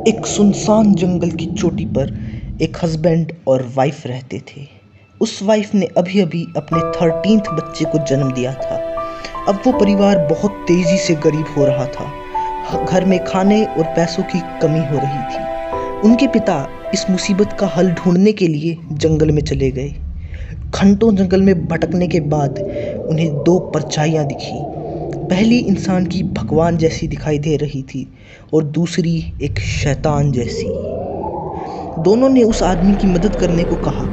एक सुनसान जंगल की चोटी पर एक हस्बैंड और वाइफ रहते थे। उस वाइफ ने अभी अभी अपने 13th बच्चे को जन्म दिया था। अब वो परिवार बहुत तेजी से गरीब हो रहा था। घर में खाने और पैसों की कमी हो रही थी। उनके पिता इस मुसीबत का हल ढूंढने के लिए जंगल में चले गए। घंटों जंगल में भटकने के बाद उन्हें दो परछाइयां दिखी। पहली इंसान की भगवान जैसी दिखाई दे रही थी और दूसरी एक शैतान जैसी। दोनों ने उस आदमी की मदद करने को कहा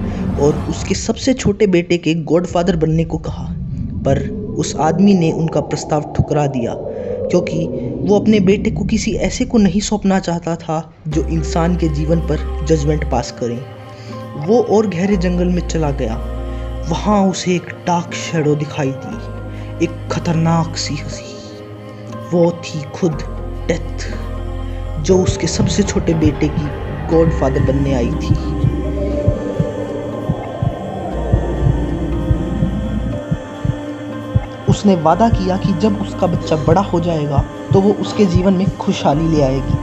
और उसके सबसे छोटे बेटे के गॉडफादर बनने को कहा, पर उस आदमी ने उनका प्रस्ताव ठुकरा दिया क्योंकि वो अपने बेटे को किसी ऐसे को नहीं सौंपना चाहता था जो इंसान के जीवन पर जजमेंट पास करे। वो और गहरे जंगल में चला गया। वहाँ उसे एक डार्क शैडो दिखाई दी, एक खतरनाक सी हंसी। वो थी खुद डेथ, जो उसके सबसे छोटे बेटे की गॉडफादर बनने आई थी। उसने वादा किया कि जब उसका बच्चा बड़ा हो जाएगा तो वो उसके जीवन में खुशहाली ले आएगी।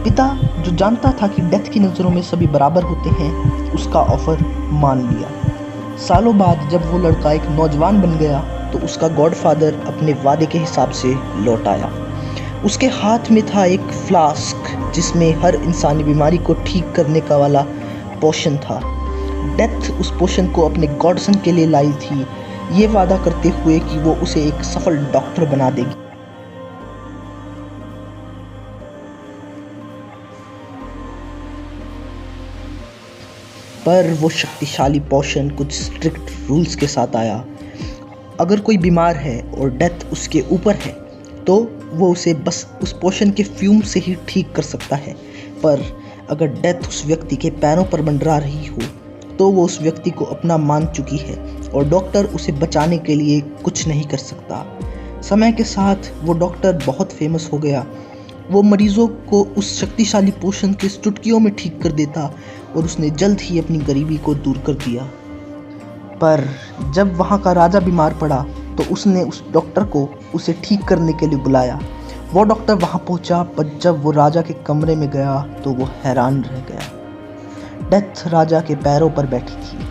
पिता, जो जानता था कि डेथ की नज़रों में सभी बराबर होते हैं, उसका ऑफर मान लिया। सालों बाद जब वो लड़का एक नौजवान बन गया तो उसका गॉडफादर अपने वादे के हिसाब से लौट आया। उसके हाथ में था एक फ्लास्क जिसमें हर इंसानी बीमारी को ठीक करने का वाला पोशन था। डेथ उस पोशन को अपने गॉडसन के लिए लाई थी, ये वादा करते हुए कि वो उसे एक सफल डॉक्टर बना देगी। पर वो शक्तिशाली पोशन कुछ स्ट्रिक्ट रूल्स के साथ आया। अगर कोई बीमार है और डेथ उसके ऊपर है तो वो उसे बस उस पोशन के फ्यूम से ही ठीक कर सकता है, पर अगर डेथ उस व्यक्ति के पैरों पर मंडरा रही हो तो वो उस व्यक्ति को अपना मान चुकी है और डॉक्टर उसे बचाने के लिए कुछ नहीं कर सकता। समय के साथ वो डॉक्टर बहुत फेमस हो गया। वो मरीजों को उस शक्तिशाली पोशन के चुटकियों में ठीक कर देता और उसने जल्द ही अपनी गरीबी को दूर कर दिया। पर जब वहाँ का राजा बीमार पड़ा तो उसने उस डॉक्टर को उसे ठीक करने के लिए बुलाया। वो डॉक्टर वहाँ पहुँचा, पर जब वो राजा के कमरे में गया तो वो हैरान रह गया। डेथ राजा के पैरों पर बैठी थी।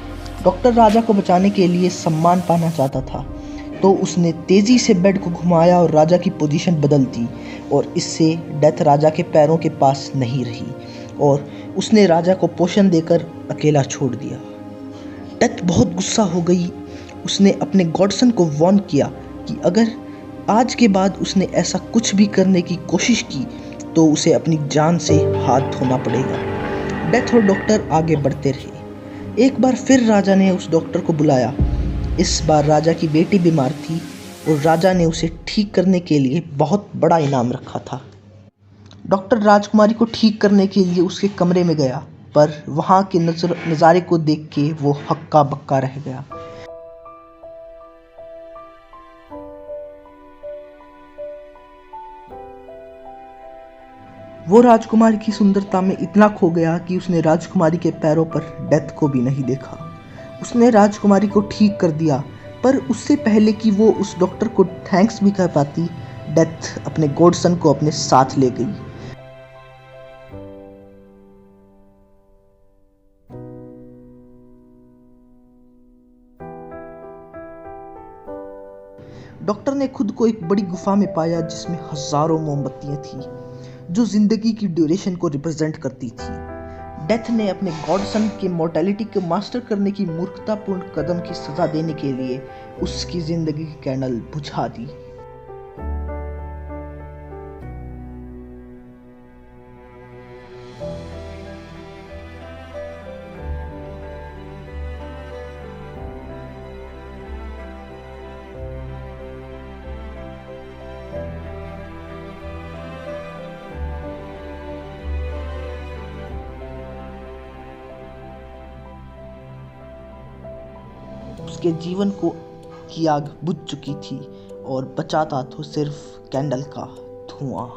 डॉक्टर राजा को बचाने के लिए सम्मान पाना चाहता था, तो उसने तेज़ी से बेड को घुमाया और राजा की पोजीशन बदल दी, और इससे डेथ राजा के पैरों के पास नहीं रही और उसने राजा को पोषण देकर अकेला छोड़ दिया। डेथ बहुत गुस्सा हो गई। उसने अपने गॉडसन को वार्न किया कि अगर आज के बाद उसने ऐसा कुछ भी करने की कोशिश की तो उसे अपनी जान से हाथ धोना पड़ेगा। डेथ और डॉक्टर आगे बढ़ते रहे। एक बार फिर राजा ने उस डॉक्टर को बुलाया। इस बार राजा की बेटी बीमार थी और राजा ने उसे ठीक करने के लिए बहुत बड़ा इनाम रखा था। डॉक्टर राजकुमारी को ठीक करने के लिए उसके कमरे में गया, पर वहाँ के नज़ारे को देख के वो हक्का बक्का रह गया। वो राजकुमारी की सुंदरता में इतना खो गया कि उसने राजकुमारी के पैरों पर डेथ को भी नहीं देखा। उसने राजकुमारी को ठीक कर दिया, पर उससे पहले कि वो उस डॉक्टर को थैंक्स भी कर पाती, डेथ अपने गॉडसन को अपने साथ ले गई। डॉक्टर ने खुद को एक बड़ी गुफा में पाया जिसमें हजारों मोमबत्तियां थी, जो जिंदगी की ड्यूरेशन को रिप्रेजेंट करती थी। डेथ ने अपने गॉडसन के मॉर्टेलिटी को मास्टर करने की मूर्खतापूर्ण कदम की सजा देने के लिए उसकी जिंदगी की कैंडल बुझा दी। उसके जीवन को की आग बुझ चुकी थी और बचा था तो सिर्फ कैंडल का धुआं।